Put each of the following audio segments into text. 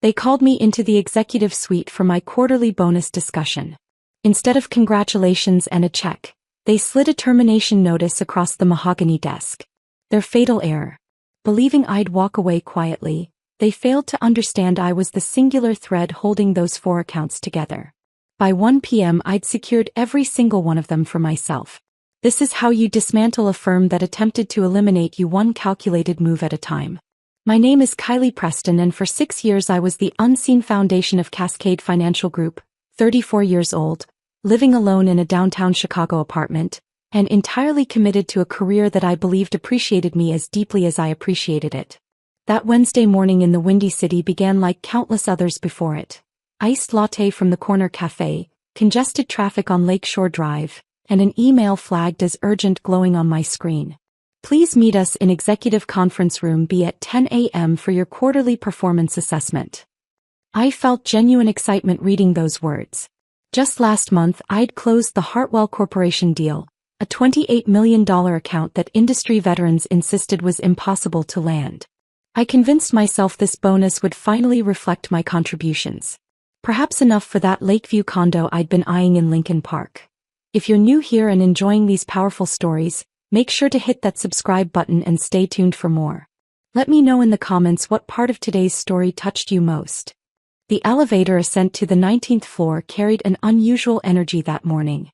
They called me into the executive suite for my quarterly bonus discussion. Instead of congratulations and a check, they slid a termination notice across the mahogany desk. Their fatal error. Believing I'd walk away quietly, they failed to understand I was the singular thread holding those 4 accounts together. By 1 p.m. I'd secured every single one of them for myself. This is how you dismantle a firm that attempted to eliminate you one calculated move at a time. My name is Kylie Preston, and for 6 years I was the unseen foundation of Cascade Financial Group, 34 years old, living alone in a downtown Chicago apartment, and entirely committed to a career that I believed appreciated me as deeply as I appreciated it. That Wednesday morning in the Windy City began like countless others before it. Iced latte from the corner cafe, congested traffic on Lakeshore Drive, and an email flagged as urgent glowing on my screen. Please meet us in Executive Conference Room B at 10 a.m. for your quarterly performance assessment. I felt genuine excitement reading those words. Just last month I'd closed the Hartwell Corporation deal, a $28 million account that industry veterans insisted was impossible to land. I convinced myself this bonus would finally reflect my contributions. Perhaps enough for that Lakeview condo I'd been eyeing in Lincoln Park. If you're new here and enjoying these powerful stories, make sure to hit that subscribe button and stay tuned for more. Let me know in the comments what part of today's story touched you most. The elevator ascent to the 19th floor carried an unusual energy that morning.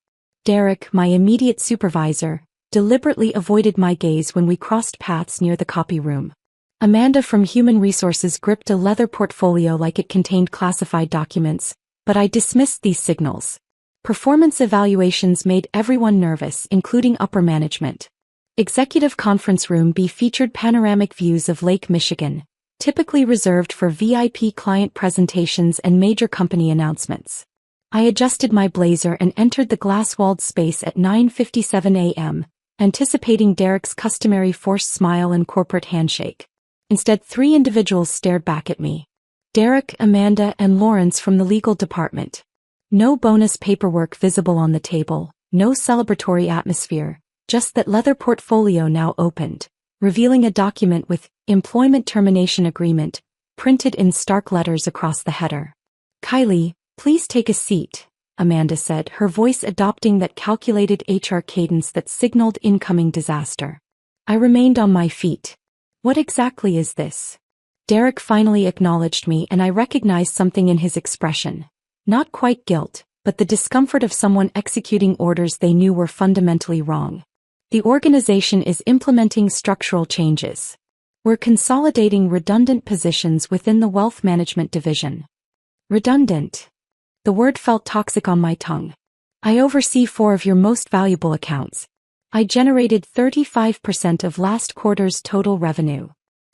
Derek, my immediate supervisor, deliberately avoided my gaze when we crossed paths near the copy room. Amanda from Human Resources gripped a leather portfolio like it contained classified documents, but I dismissed these signals. Performance evaluations made everyone nervous, including upper management. Executive Conference Room B featured panoramic views of Lake Michigan, typically reserved for VIP client presentations and major company announcements. I adjusted my blazer and entered the glass-walled space at 9:57 a.m., anticipating Derek's customary forced smile and corporate handshake. Instead, 3 individuals stared back at me. Derek, Amanda, and Lawrence from the legal department. No bonus paperwork visible on the table, no celebratory atmosphere, just that leather portfolio now opened, revealing a document with employment termination agreement, printed in stark letters across the header. Kylie, please take a seat, Amanda said, her voice adopting that calculated HR cadence that signaled incoming disaster. I remained on my feet. What exactly is this? Derek finally acknowledged me, and I recognized something in his expression. Not quite guilt, but the discomfort of someone executing orders they knew were fundamentally wrong. The organization is implementing structural changes. We're consolidating redundant positions within the wealth management division. Redundant. The word felt toxic on my tongue. I oversee 4 of your most valuable accounts. I generated 35% of last quarter's total revenue.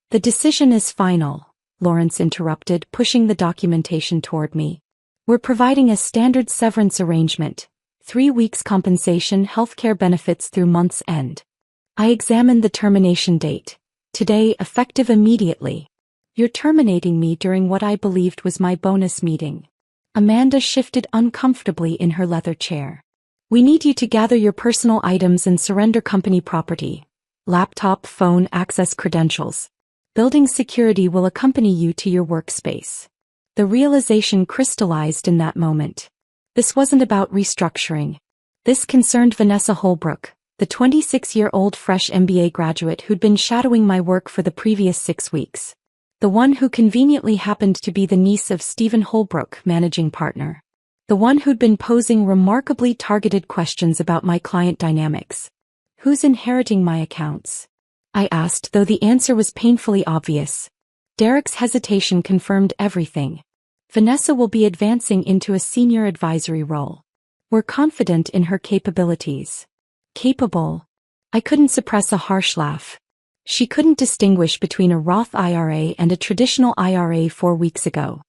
The decision is final, Lawrence interrupted, pushing the documentation toward me. We're providing a standard severance arrangement, 3 weeks compensation, healthcare benefits through month's end. I examined the termination date. Today, effective immediately. You're terminating me during what I believed was my bonus meeting. Amanda shifted uncomfortably in her leather chair. We need you to gather your personal items and surrender company property. Laptop, phone, access credentials. Building security will accompany you to your workspace. The realization crystallized in that moment. This wasn't about restructuring. This concerned Vanessa Holbrook, the 26-year-old fresh MBA graduate who'd been shadowing my work for the previous 6 weeks. The one who conveniently happened to be the niece of Stephen Holbrook, managing partner. The one who'd been posing remarkably targeted questions about my client dynamics. Who's inheriting my accounts? I asked, though the answer was painfully obvious. Derek's hesitation confirmed everything. Vanessa will be advancing into a senior advisory role. We're confident in her capabilities. Capable? I couldn't suppress a harsh laugh. She couldn't distinguish between a Roth IRA and a traditional IRA 4 weeks ago.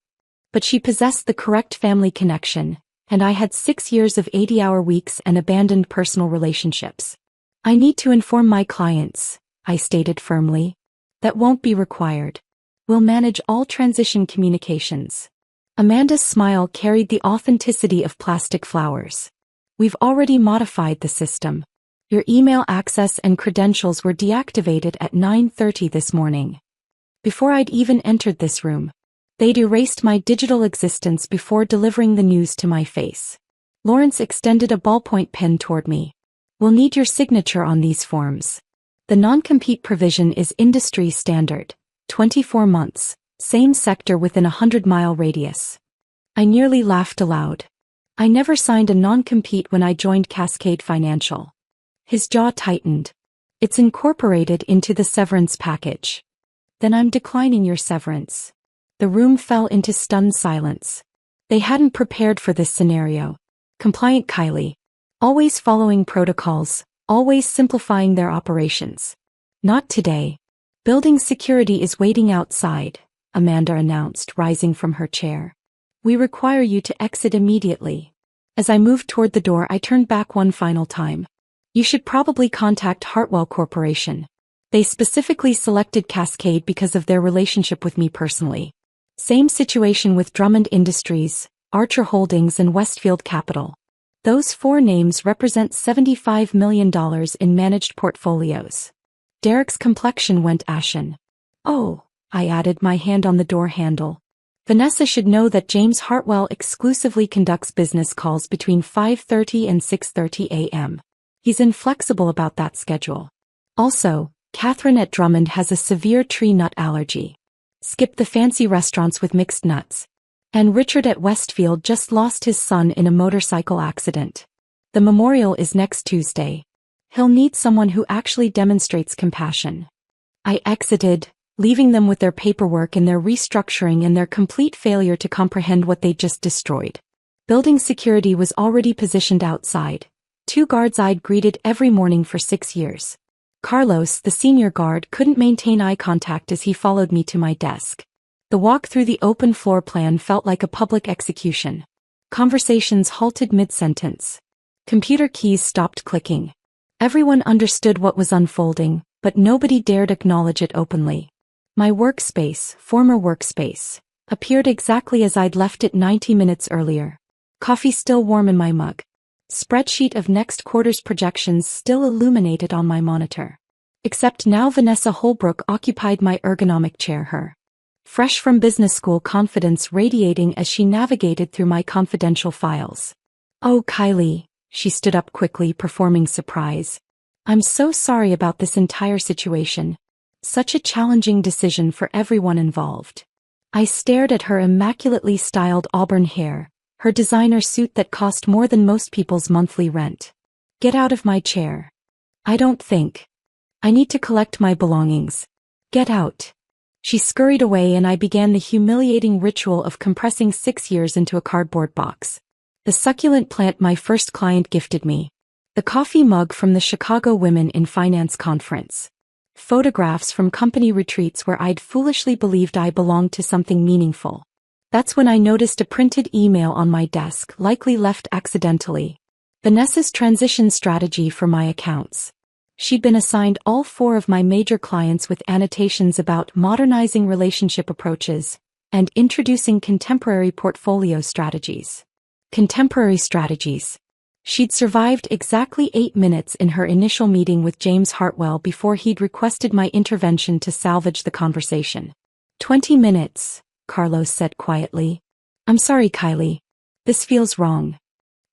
But she possessed the correct family connection, and I had 6 years of 80-hour weeks and abandoned personal relationships. I need to inform my clients, I stated firmly. That won't be required. We'll manage all transition communications. Amanda's smile carried the authenticity of plastic flowers. We've already modified the system. Your email access and credentials were deactivated at 9:30 this morning. Before I'd even entered this room. They'd erased my digital existence before delivering the news to my face. Lawrence extended a ballpoint pen toward me. We'll need your signature on these forms. The non-compete provision is industry standard. 24 months, same sector within a 100-mile radius. I nearly laughed aloud. I never signed a non-compete when I joined Cascade Financial. His jaw tightened. It's incorporated into the severance package. Then I'm declining your severance. The room fell into stunned silence. They hadn't prepared for this scenario. Compliant Kylie. Always following protocols, always simplifying their operations. Not today. Building security is waiting outside, Amanda announced, rising from her chair. We require you to exit immediately. As I moved toward the door, I turned back one final time. You should probably contact Hartwell Corporation. They specifically selected Cascade because of their relationship with me personally. Same situation with Drummond Industries, Archer Holdings and Westfield Capital. Those 4 names represent $75 million in managed portfolios. Derek's complexion went ashen. Oh, I added, my hand on the door handle. Vanessa should know that James Hartwell exclusively conducts business calls between 5:30 and 6:30 a.m. He's inflexible about that schedule. Also, Catherine at Drummond has a severe tree nut allergy. Skip the fancy restaurants with mixed nuts. And Richard at Westfield just lost his son in a motorcycle accident. The memorial is next Tuesday. He'll need someone who actually demonstrates compassion. I exited, leaving them with their paperwork and their restructuring and their complete failure to comprehend what they'd just destroyed. Building security was already positioned outside. 2 guards I'd greeted every morning for 6 years. Carlos, the senior guard, couldn't maintain eye contact as he followed me to my desk. The walk through the open floor plan felt like a public execution. Conversations halted mid-sentence. Computer keys stopped clicking. Everyone understood what was unfolding, but nobody dared acknowledge it openly. My workspace, former workspace, appeared exactly as I'd left it 90 minutes earlier. Coffee still warm in my mug. Spreadsheet of next quarter's projections still illuminated on my monitor. Except now Vanessa Holbrook occupied my ergonomic chair, her fresh from business school confidence radiating as she navigated through my confidential files. Oh, Kylie, she stood up quickly, performing surprise. I'm so sorry about this entire situation. Such a challenging decision for everyone involved. I stared at her immaculately styled auburn hair, her designer suit that cost more than most people's monthly rent. Get out of my chair. I don't think. I need to collect my belongings. Get out. She scurried away and I began the humiliating ritual of compressing 6 years into a cardboard box. The succulent plant my first client gifted me. The coffee mug from the Chicago Women in Finance Conference. Photographs from company retreats where I'd foolishly believed I belonged to something meaningful. That's when I noticed a printed email on my desk, likely left accidentally. Vanessa's transition strategy for my accounts. She'd been assigned all 4 of my major clients with annotations about modernizing relationship approaches and introducing contemporary portfolio strategies. Contemporary strategies. She'd survived exactly 8 minutes in her initial meeting with James Hartwell before he'd requested my intervention to salvage the conversation. 20 minutes, Carlos said quietly. I'm sorry, Kylie. This feels wrong.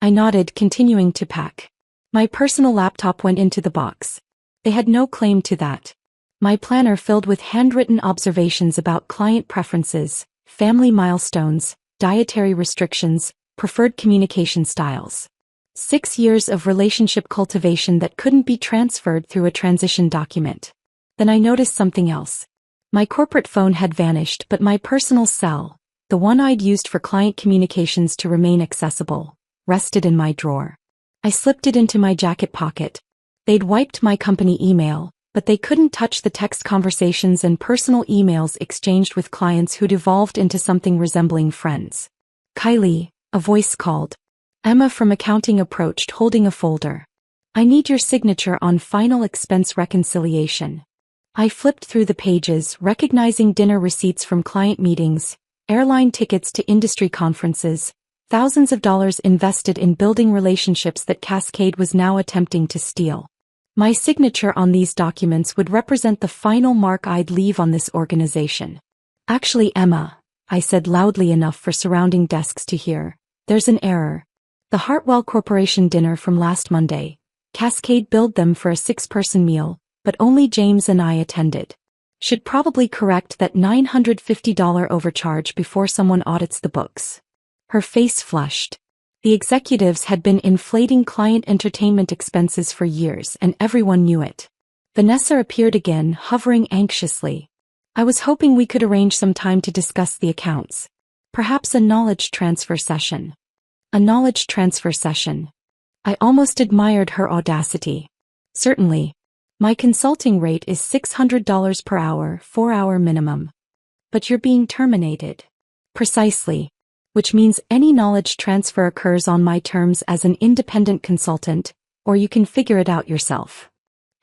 I nodded, continuing to pack. My personal laptop went into the box. They had no claim to that. My planner filled with handwritten observations about client preferences, family milestones, dietary restrictions, preferred communication styles. 6 years of relationship cultivation that couldn't be transferred through a transition document. Then I noticed something else. My corporate phone had vanished, but my personal cell, the one I'd used for client communications to remain accessible, rested in my drawer. I slipped it into my jacket pocket. They'd wiped my company email, but they couldn't touch the text conversations and personal emails exchanged with clients who'd evolved into something resembling friends. Kylie, a voice called. Emma from accounting approached, holding a folder. I need your signature on final expense reconciliation. I flipped through the pages, recognizing dinner receipts from client meetings, airline tickets to industry conferences, thousands of dollars invested in building relationships that Cascade was now attempting to steal. My signature on these documents would represent the final mark I'd leave on this organization. Actually, Emma, I said loudly enough for surrounding desks to hear. There's an error. The Hartwell Corporation dinner from last Monday. Cascade billed them for a 6-person meal, but only James and I attended. Should probably correct that $950 overcharge before someone audits the books. Her face flushed. The executives had been inflating client entertainment expenses for years and everyone knew it. Vanessa appeared again, hovering anxiously. I was hoping we could arrange some time to discuss the accounts. Perhaps a knowledge transfer session. A knowledge transfer session. I almost admired her audacity. Certainly. My consulting rate is $600 per hour, 4-hour minimum. But you're being terminated. Precisely. Which means any knowledge transfer occurs on my terms as an independent consultant, or you can figure it out yourself.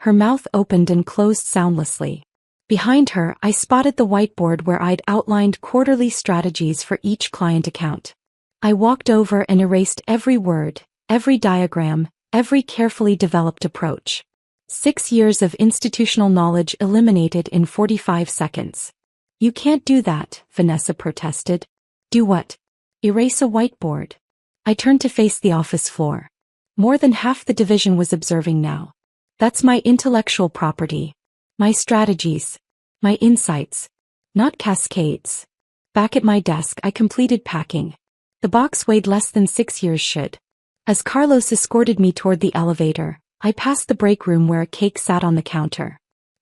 Her mouth opened and closed soundlessly. Behind her, I spotted the whiteboard where I'd outlined quarterly strategies for each client account. I walked over and erased every word, every diagram, every carefully developed approach. 6 years of institutional knowledge eliminated in 45 seconds. You can't do that, Vanessa protested. Do what? Erase a whiteboard. I turned to face the office floor. More than half the division was observing now. That's my intellectual property. My strategies. My insights. Not Cascade's. Back at my desk, I completed packing. The box weighed less than 6 years should. As Carlos escorted me toward the elevator, I passed the break room where a cake sat on the counter.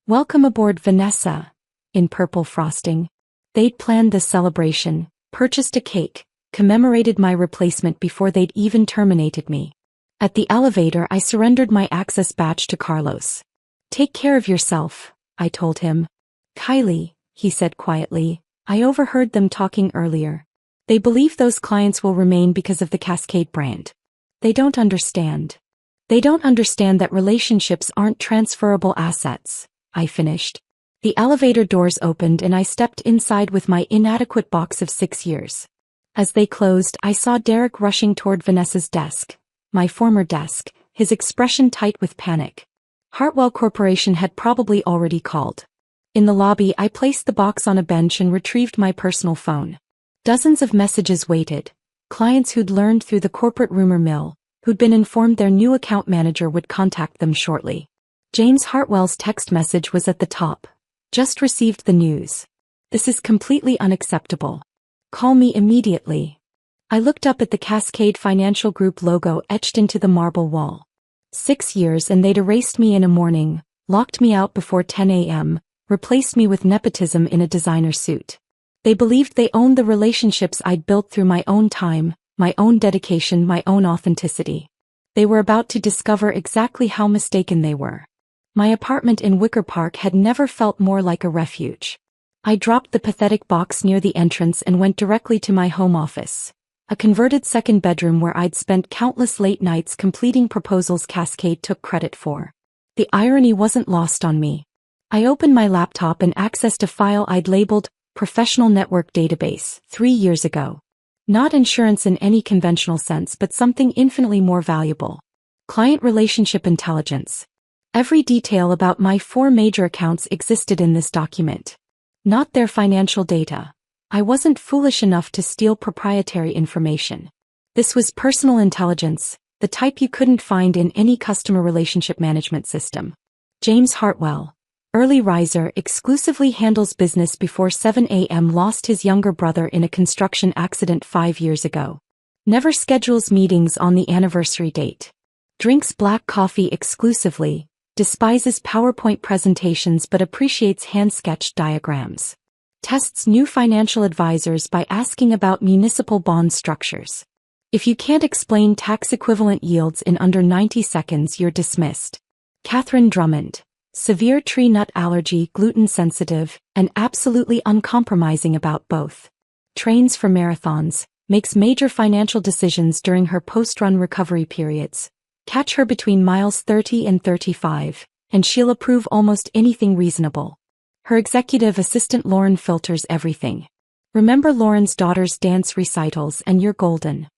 Welcome aboard, Vanessa. In purple frosting. They'd planned this celebration, purchased a cake, commemorated my replacement before they'd even terminated me. At the elevator, I surrendered my access badge to Carlos. Take care of yourself, I told him. Kylie, he said quietly, I overheard them talking earlier. They believe those clients will remain because of the Cascade brand. They don't understand. They don't understand that relationships aren't transferable assets, I finished. The elevator doors opened and I stepped inside with my inadequate box of 6 years. As they closed, I saw Derek rushing toward Vanessa's desk, my former desk, his expression tight with panic. Hartwell Corporation had probably already called. In the lobby, I placed the box on a bench and retrieved my personal phone. Dozens of messages waited. Clients who'd learned through the corporate rumor mill, who'd been informed their new account manager would contact them shortly. James Hartwell's text message was at the top. Just received the news. This is completely unacceptable. Call me immediately. I looked up at the Cascade Financial Group logo etched into the marble wall. 6 years and they'd erased me in a morning, locked me out before 10 a.m., replaced me with nepotism in a designer suit. They believed they owned the relationships I'd built through my own time, my own dedication, my own authenticity. They were about to discover exactly how mistaken they were. My apartment in Wicker Park had never felt more like a refuge. I dropped the pathetic box near the entrance and went directly to my home office. A converted second bedroom where I'd spent countless late nights completing proposals Cascade took credit for. The irony wasn't lost on me. I opened my laptop and accessed a file I'd labeled Professional Network Database 3 years ago. Not insurance in any conventional sense, but something infinitely more valuable. Client relationship intelligence. Every detail about my 4 major accounts existed in this document. Not their financial data. I wasn't foolish enough to steal proprietary information. This was personal intelligence, the type you couldn't find in any customer relationship management system. James Hartwell, early riser, exclusively handles business before 7 a.m. Lost his younger brother in a construction accident 5 years ago. Never schedules meetings on the anniversary date. Drinks black coffee exclusively. Despises PowerPoint presentations but appreciates hand-sketched diagrams. Tests new financial advisors by asking about municipal bond structures. If you can't explain tax-equivalent yields in under 90 seconds, you're dismissed. Catherine Drummond. Severe tree nut allergy, gluten-sensitive, and absolutely uncompromising about both. Trains for marathons, makes major financial decisions during her post-run recovery periods. Catch her between miles 30 and 35, and she'll approve almost anything reasonable. Her executive assistant Lauren filters everything. Remember Lauren's daughter's dance recitals and you're golden.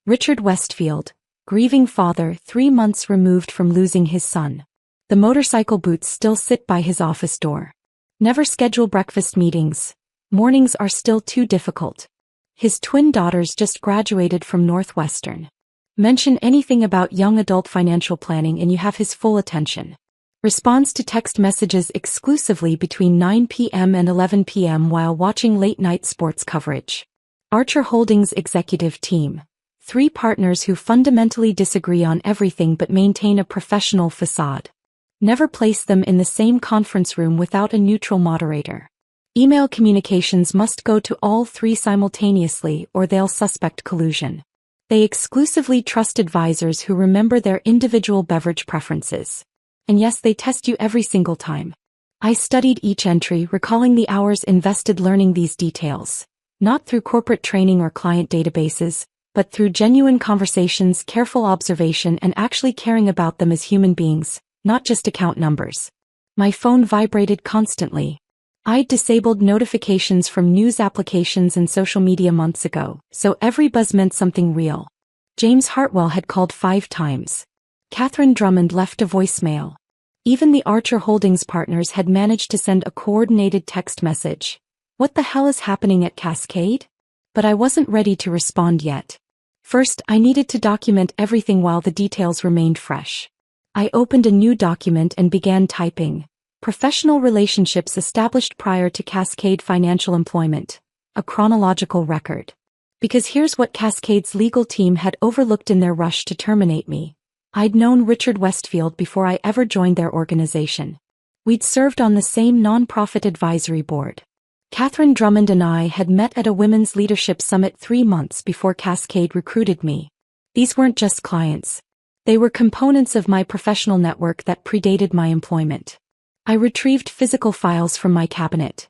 Richard Westfield, grieving father 3 months removed from losing his son. The motorcycle boots still sit by his office door. Never schedule breakfast meetings. Mornings are still too difficult. His twin daughters just graduated from Northwestern. Mention anything about young adult financial planning and you have his full attention. Responds to text messages exclusively between 9 p.m. and 11 p.m. while watching late-night sports coverage. Archer Holdings executive team. 3 partners who fundamentally disagree on everything but maintain a professional facade. Never place them in the same conference room without a neutral moderator. Email communications must go to all 3 simultaneously or they'll suspect collusion. They exclusively trust advisors who remember their individual beverage preferences. And yes, they test you every single time. I studied each entry, recalling the hours invested learning these details. Not through corporate training or client databases, but through genuine conversations, careful observation, and actually caring about them as human beings, not just account numbers. My phone vibrated constantly. I'd disabled notifications from news applications and social media months ago, so every buzz meant something real. James Hartwell had called 5 times. Catherine Drummond left a voicemail. Even the Archer Holdings partners had managed to send a coordinated text message. What the hell is happening at Cascade? But I wasn't ready to respond yet. First, I needed to document everything while the details remained fresh. I opened a new document and began typing. Professional relationships established prior to Cascade financial employment. A chronological record. Because here's what Cascade's legal team had overlooked in their rush to terminate me. I'd known Richard Westfield before I ever joined their organization. We'd served on the same nonprofit advisory board. Catherine Drummond and I had met at a women's leadership summit 3 months before Cascade recruited me. These weren't just clients. They were components of my professional network that predated my employment. I retrieved physical files from my cabinet.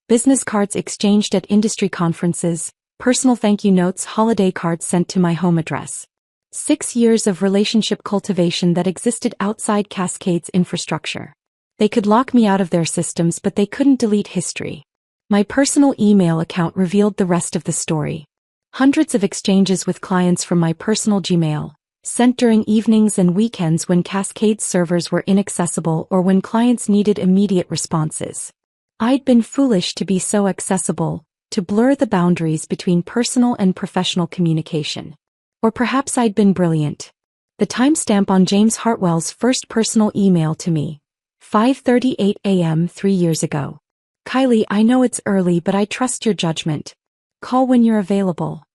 Business cards exchanged at industry conferences, personal thank you notes, holiday cards sent to my home address. 6 years of relationship cultivation that existed outside Cascade's infrastructure. They could lock me out of their systems, but they couldn't delete history. My personal email account revealed the rest of the story. Hundreds of exchanges with clients from my personal Gmail, sent during evenings and weekends when Cascade's servers were inaccessible or when clients needed immediate responses. I'd been foolish to be so accessible, to blur the boundaries between personal and professional communication. Or perhaps I'd been brilliant. The timestamp on James Hartwell's first personal email to me. 5:38 a.m. 3 years ago. Kylie, I know it's early, but I trust your judgment. Call when you're available.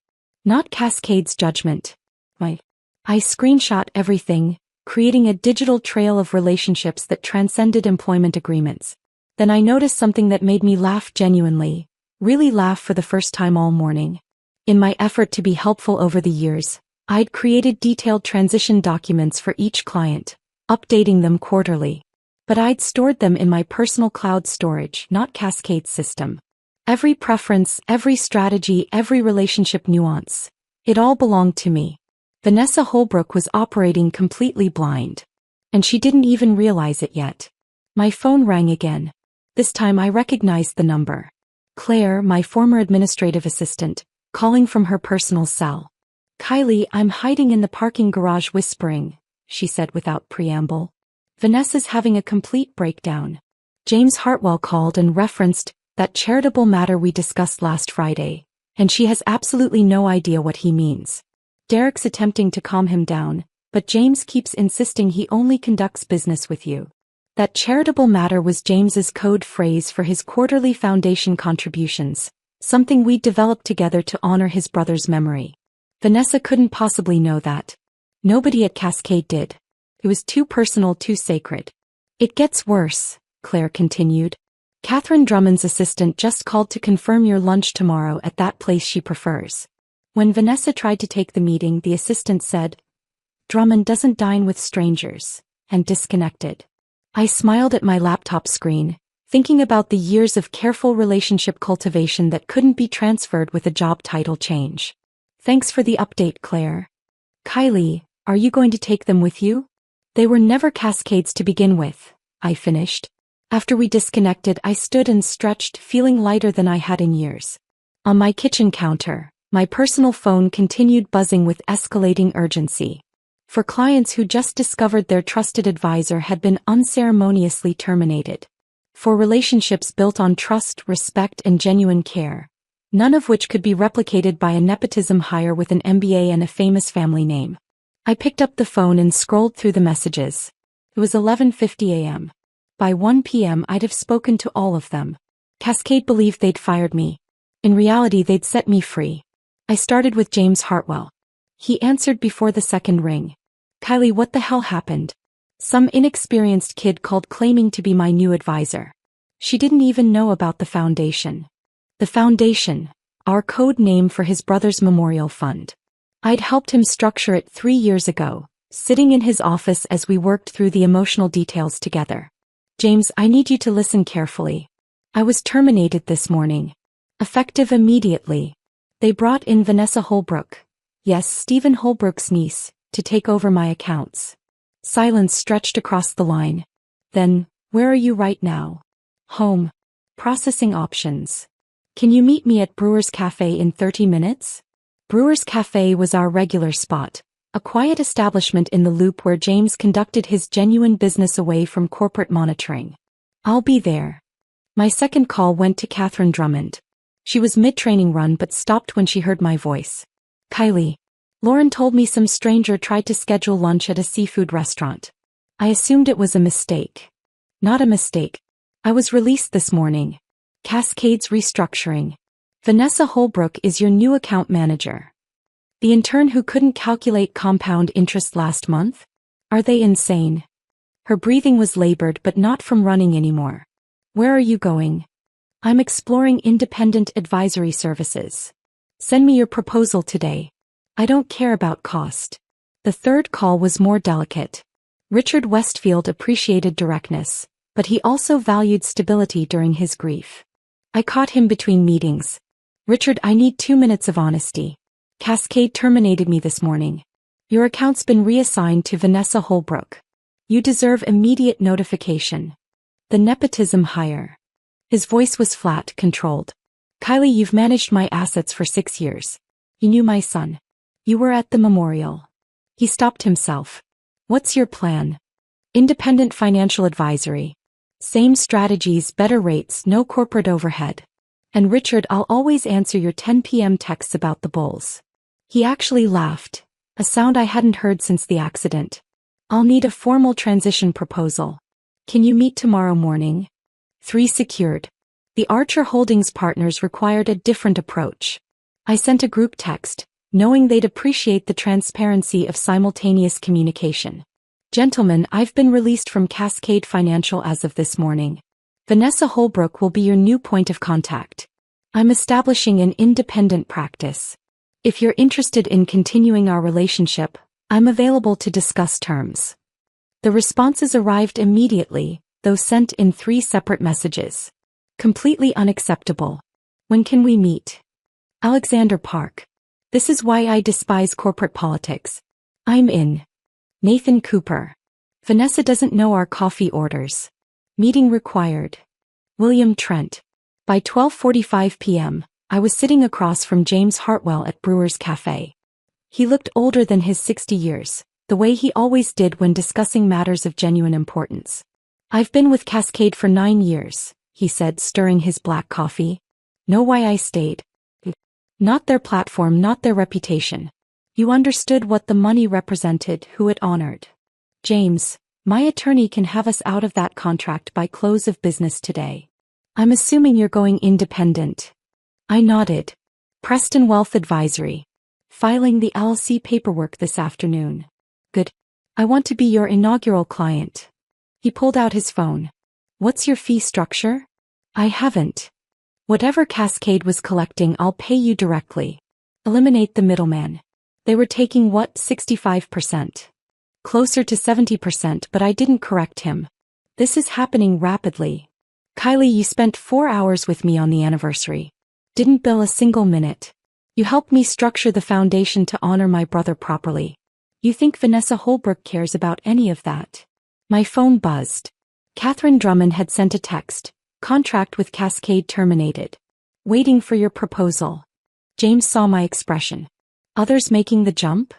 Not Cascade's judgment. I screenshot everything, creating a digital trail of relationships that transcended employment agreements. Then I noticed something that made me laugh genuinely, really laugh for the first time all morning. In my effort to be helpful over the years, I'd created detailed transition documents for each client, updating them quarterly. But I'd stored them in my personal cloud storage, not Cascade's system. Every preference, every strategy, every relationship nuance. It all belonged to me. Vanessa Holbrook was operating completely blind. And she didn't even realize it yet. My phone rang again. This time I recognized the number. Claire, my former administrative assistant, calling from her personal cell. Kylie, I'm hiding in the parking garage whispering, she said without preamble. Vanessa's having a complete breakdown. James Hartwell called and referenced that charitable matter we discussed last Friday, and she has absolutely no idea what he means. Derek's attempting to calm him down, but James keeps insisting he only conducts business with you. That charitable matter was James's code phrase for his quarterly foundation contributions, something we'd developed together to honor his brother's memory. Vanessa couldn't possibly know that. Nobody at Cascade did. It was too personal, too sacred. It gets worse, Claire continued. Catherine Drummond's assistant just called to confirm your lunch tomorrow at that place she prefers. When Vanessa tried to take the meeting, the assistant said, Drummond doesn't dine with strangers, and disconnected. I smiled at my laptop screen, thinking about the years of careful relationship cultivation that couldn't be transferred with a job title change. Thanks for the update, Claire. Kylie, are you going to take them with you? They were never Cascades to begin with, I finished. After we disconnected, I stood and stretched, feeling lighter than I had in years. On my kitchen counter, my personal phone continued buzzing with escalating urgency. For clients who just discovered their trusted advisor had been unceremoniously terminated. For relationships built on trust, respect, and genuine care. None of which could be replicated by a nepotism hire with an MBA and a famous family name. I picked up the phone and scrolled through the messages. It was 11:50 a.m. By 1 p.m. I'd have spoken to all of them. Cascade believed they'd fired me. In reality, they'd set me free. I started with James Hartwell. He answered before the second ring. Kylie, what the hell happened? Some inexperienced kid called claiming to be my new advisor. She didn't even know about the foundation. The foundation, our code name for his brother's memorial fund. I'd helped him structure it 3 years ago, sitting in his office as we worked through the emotional details together. James, I need you to listen carefully. I was terminated this morning. Effective immediately. They brought in Vanessa Holbrook. Yes, Stephen Holbrook's niece, to take over my accounts. Silence stretched across the line. Then, where are you right now? Home. Processing options. Can you meet me at Brewer's Cafe in 30 minutes? Brewer's Cafe was our regular spot, a quiet establishment in the Loop where James conducted his genuine business away from corporate monitoring. I'll be there. My second call went to Catherine Drummond. She was mid-training run but stopped when she heard my voice. Kylie. Lauren told me some stranger tried to schedule lunch at a seafood restaurant. I assumed it was a mistake. Not a mistake. I was released this morning. Cascade's restructuring. Vanessa Holbrook is your new account manager. The intern who couldn't calculate compound interest last month? Are they insane? Her breathing was labored but not from running anymore. Where are you going? I'm exploring independent advisory services. Send me your proposal today. I don't care about cost. The third call was more delicate. Richard Westfield appreciated directness, but he also valued stability during his grief. I caught him between meetings. Richard, I need 2 minutes of honesty. Cascade terminated me this morning. Your account's been reassigned to Vanessa Holbrook. You deserve immediate notification. The nepotism hire. His voice was flat, controlled. Kylie, you've managed my assets for 6 years. You knew my son. You were at the memorial. He stopped himself. What's your plan? Independent financial advisory. Same strategies, better rates, no corporate overhead. And Richard, I'll always answer your 10 p.m. texts about the Bulls. He actually laughed, a sound I hadn't heard since the accident. I'll need a formal transition proposal. Can you meet tomorrow morning? 3 secured. The Archer Holdings partners required a different approach. I sent a group text, knowing they'd appreciate the transparency of simultaneous communication. Gentlemen, I've been released from Cascade Financial as of this morning. Vanessa Holbrook will be your new point of contact. I'm establishing an independent practice. If you're interested in continuing our relationship, I'm available to discuss terms. The responses arrived immediately, though sent in 3 separate messages. Completely unacceptable. When can we meet? Alexander Park. This is why I despise corporate politics. I'm in. Nathan Cooper. Vanessa doesn't know our coffee orders. Meeting required. William Trent. By 12:45 p.m., I was sitting across from James Hartwell at Brewer's Cafe. He looked older than his 60 years, the way he always did when discussing matters of genuine importance. I've been with Cascade for 9 years, he said, stirring his black coffee. Know why I stayed? Not their platform, not their reputation. You understood what the money represented, who it honored. James, my attorney can have us out of that contract by close of business today. I'm assuming you're going independent. I nodded. Preston Wealth Advisory. Filing the LLC paperwork this afternoon. Good. I want to be your inaugural client. He pulled out his phone. What's your fee structure? I haven't. Whatever Cascade was collecting, I'll pay you directly. Eliminate the middleman. They were taking what, 65%? Closer to 70%, but I didn't correct him. This is happening rapidly. Kylie, you spent 4 hours with me on the anniversary. Didn't bill a single minute. You helped me structure the foundation to honor my brother properly. You think Vanessa Holbrook cares about any of that? My phone buzzed. Catherine Drummond had sent a text. Contract with Cascade terminated. Waiting for your proposal. James saw my expression. Others making the jump?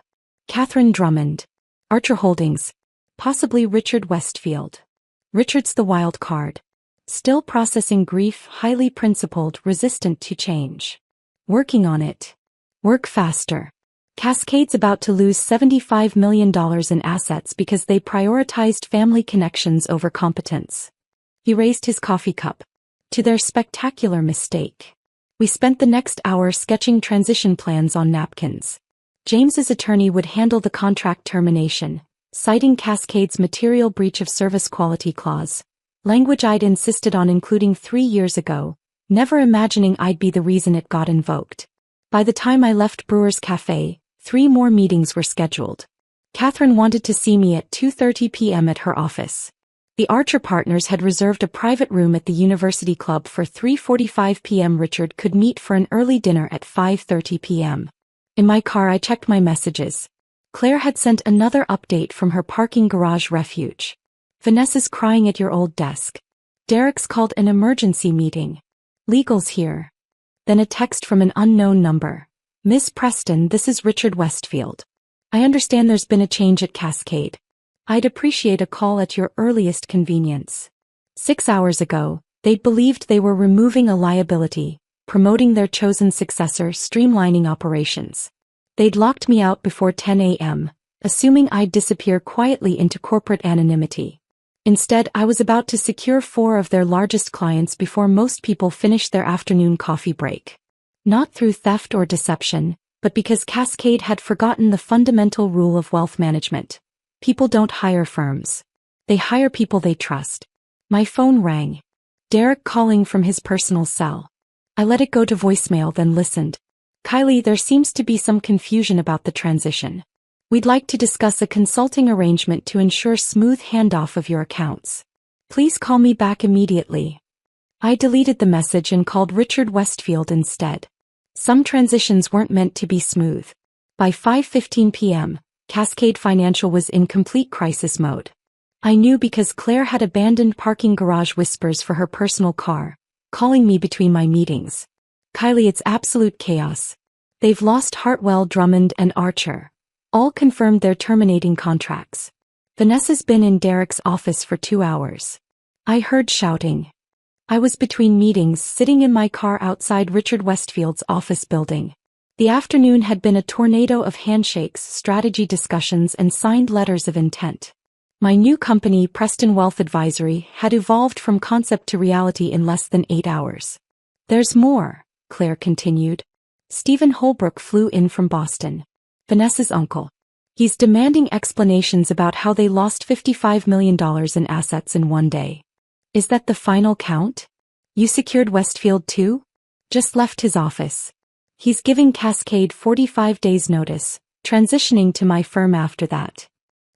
Catherine Drummond. Archer Holdings. Possibly Richard Westfield. Richard's the wild card. Still processing grief, highly principled, resistant to change. Working on it. Work faster. Cascade's about to lose $75 million in assets because they prioritized family connections over competence. He raised his coffee cup. To their spectacular mistake. We spent the next hour sketching transition plans on napkins. James's attorney would handle the contract termination, citing Cascade's material breach of service quality clause, language I'd insisted on including 3 years ago, never imagining I'd be the reason it got invoked. By the time I left Brewer's Cafe, 3 more meetings were scheduled. Catherine wanted to see me at 2:30 p.m. at her office. The Archer partners had reserved a private room at the University Club for 3:45 p.m. Richard could meet for an early dinner at 5:30 p.m. In my car I checked my messages. Claire had sent another update from her parking garage refuge. Vanessa's crying at your old desk. Derek's called an emergency meeting. Legal's here. Then a text from an unknown number. Miss Preston, this is Richard Westfield. I understand there's been a change at Cascade. I'd appreciate a call at your earliest convenience. 6 hours ago, they'd believed they were removing a liability, promoting their chosen successor, streamlining operations. They'd locked me out before 10 a.m., assuming I'd disappear quietly into corporate anonymity. Instead, I was about to secure 4 of their largest clients before most people finished their afternoon coffee break. Not through theft or deception, but because Cascade had forgotten the fundamental rule of wealth management. People don't hire firms. They hire people they trust. My phone rang. Derek calling from his personal cell. I let it go to voicemail then listened. Kylie, there seems to be some confusion about the transition. We'd like to discuss a consulting arrangement to ensure smooth handoff of your accounts. Please call me back immediately. I deleted the message and called Richard Westfield instead. Some transitions weren't meant to be smooth. By 5:15 p.m., Cascade Financial was in complete crisis mode. I knew because Claire had abandoned parking garage whispers for her personal car, calling me between my meetings. Kylie, it's absolute chaos. They've lost Hartwell, Drummond, and Archer. All confirmed they're terminating contracts. Vanessa's been in Derek's office for 2 hours. I heard shouting. I was between meetings, sitting in my car outside Richard Westfield's office building. The afternoon had been a tornado of handshakes, strategy discussions, and signed letters of intent. My new company, Preston Wealth Advisory, had evolved from concept to reality in less than 8 hours. There's more, Claire continued. Stephen Holbrook flew in from Boston. Vanessa's uncle. He's demanding explanations about how they lost $55 million in assets in one day. Is that the final count? You secured Westfield too? Just left his office. He's giving Cascade 45 days notice, transitioning to my firm after that.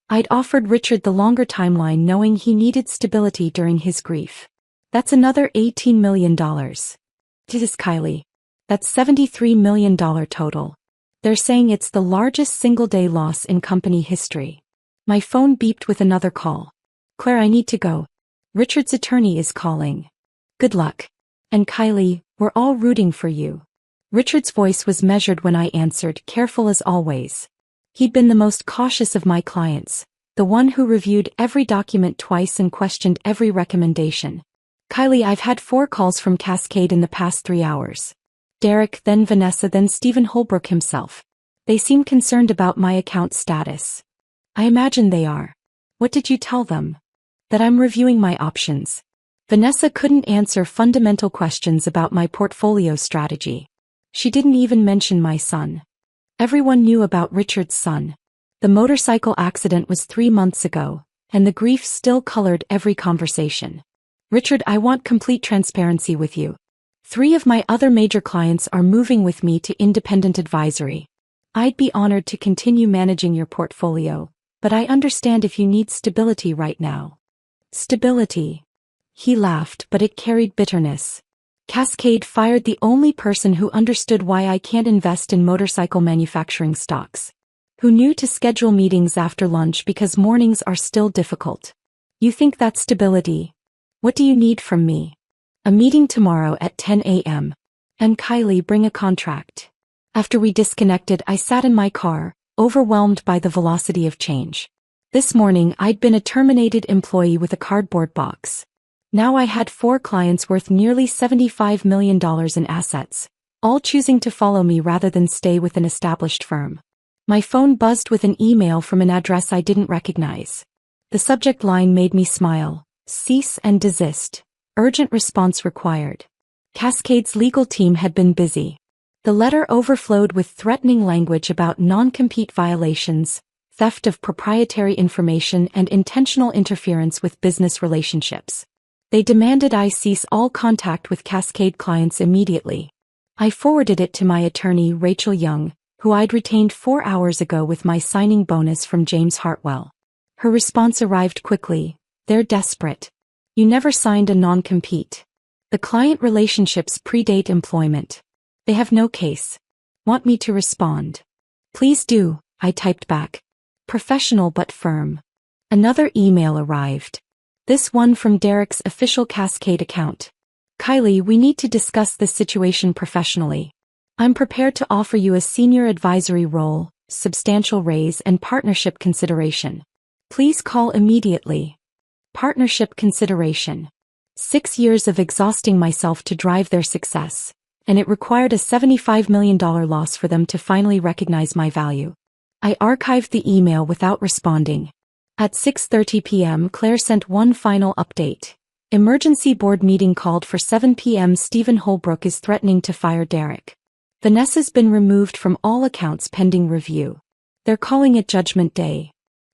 I'd offered Richard the longer timeline knowing he needed stability during his grief. That's another $18 million. This, Kylie. That's $73 million total. They're saying it's the largest single-day loss in company history. My phone beeped with another call. Claire, I need to go. Richard's attorney is calling. Good luck. And Kylie, we're all rooting for you. Richard's voice was measured when I answered, careful as always. He'd been the most cautious of my clients, the one who reviewed every document twice and questioned every recommendation. Kylie, I've had 4 calls from Cascade in the past 3 hours. Derek, then Vanessa, then Stephen Holbrook himself. They seem concerned about my account status. I imagine they are. What did you tell them? That I'm reviewing my options. Vanessa couldn't answer fundamental questions about my portfolio strategy. She didn't even mention my son. Everyone knew about Richard's son. The motorcycle accident was 3 months ago, and the grief still colored every conversation. Richard, I want complete transparency with you. 3 of my other major clients are moving with me to independent advisory. I'd be honored to continue managing your portfolio, but I understand if you need stability right now. Stability. He laughed, but it carried bitterness. Cascade fired the only person who understood why I can't invest in motorcycle manufacturing stocks. Who knew to schedule meetings after lunch because mornings are still difficult. You think that's stability? What do you need from me? A meeting tomorrow at 10 a.m. And Kylie, bring a contract. After we disconnected, I sat in my car, overwhelmed by the velocity of change. This morning I'd been a terminated employee with a cardboard box. Now I had 4 clients worth nearly $75 million in assets, all choosing to follow me rather than stay with an established firm. My phone buzzed with an email from an address I didn't recognize. The subject line made me smile. Cease and desist. Urgent response required. Cascade's legal team had been busy. The letter overflowed with threatening language about non-compete violations, theft of proprietary information, and intentional interference with business relationships. They demanded I cease all contact with Cascade clients immediately. I forwarded it to my attorney, Rachel Young, who I'd retained 4 hours ago with my signing bonus from James Hartwell. Her response arrived quickly. They're desperate. You never signed a non-compete. The client relationships predate employment. They have no case. Want me to respond? Please do, I typed back. Professional but firm. Another email arrived. This one from Derek's official Cascade account. Kylie, we need to discuss this situation professionally. I'm prepared to offer you a senior advisory role, substantial raise, and partnership consideration. Please call immediately. Partnership consideration. 6 years of exhausting myself to drive their success, and it required a $75 million loss for them to finally recognize my value. I archived the email without responding. At 6:30 p.m. Claire sent one final update. Emergency board meeting called for 7 p.m. Stephen Holbrook is threatening to fire Derek. Vanessa's been removed from all accounts pending review. They're calling it Judgment Day.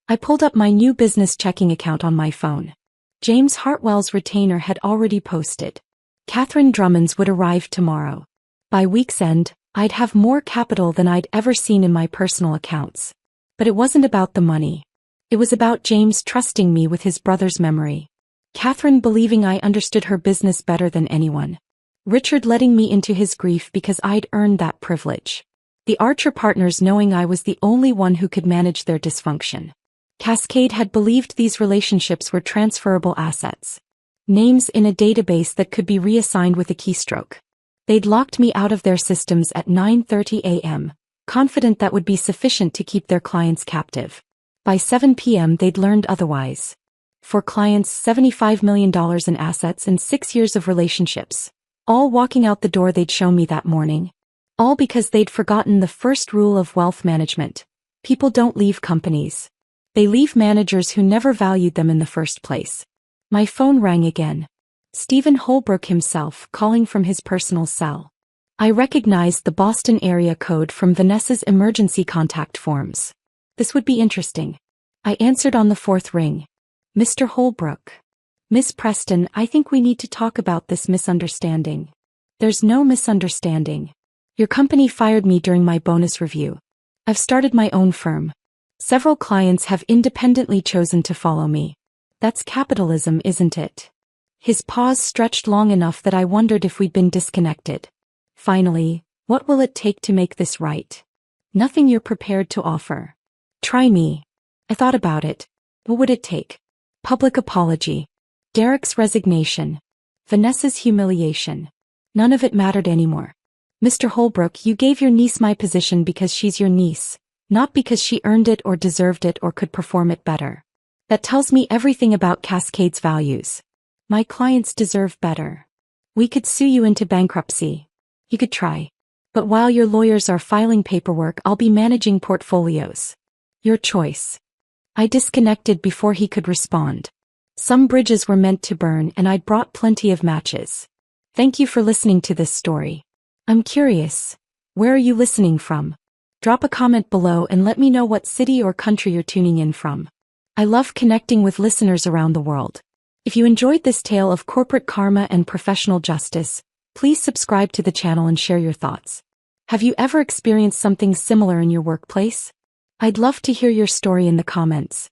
I pulled up my new business checking account on my phone. James Hartwell's retainer had already posted. Catherine Drummond's would arrive tomorrow. By week's end, I'd have more capital than I'd ever seen in my personal accounts. But it wasn't about the money. It was about James trusting me with his brother's memory. Catherine believing I understood her business better than anyone. Richard letting me into his grief because I'd earned that privilege. The Archer partners knowing I was the only one who could manage their dysfunction. Cascade had believed these relationships were transferable assets. Names in a database that could be reassigned with a keystroke. They'd locked me out of their systems at 9:30 a.m., confident that would be sufficient to keep their clients captive. By 7 p.m. they'd learned otherwise. For clients, $75 million in assets and 6 years of relationships. All walking out the door they'd shown me that morning. All because they'd forgotten the first rule of wealth management. People don't leave companies. They leave managers who never valued them in the first place. My phone rang again. Stephen Holbrook himself, calling from his personal cell. I recognized the Boston area code from Vanessa's emergency contact forms. This would be interesting. I answered on the 4th ring. Mr. Holbrook. Miss Preston, I think we need to talk about this misunderstanding. There's no misunderstanding. Your company fired me during my bonus review. I've started my own firm. Several clients have independently chosen to follow me. That's capitalism, isn't it? His pause stretched long enough that I wondered if we'd been disconnected. Finally, what will it take to make this right? Nothing you're prepared to offer. Try me. I thought about it. What would it take? Public apology. Derek's resignation. Vanessa's humiliation. None of it mattered anymore. Mr. Holbrook, you gave your niece my position because she's your niece, not because she earned it or deserved it or could perform it better. That tells me everything about Cascade's values. My clients deserve better. We could sue you into bankruptcy. You could try. But while your lawyers are filing paperwork, I'll be managing portfolios. Your choice. I disconnected before he could respond. Some bridges were meant to burn and I'd brought plenty of matches. Thank you for listening to this story. I'm curious. Where are you listening from? Drop a comment below and let me know what city or country you're tuning in from. I love connecting with listeners around the world. If you enjoyed this tale of corporate karma and professional justice, please subscribe to the channel and share your thoughts. Have you ever experienced something similar in your workplace? I'd love to hear your story in the comments.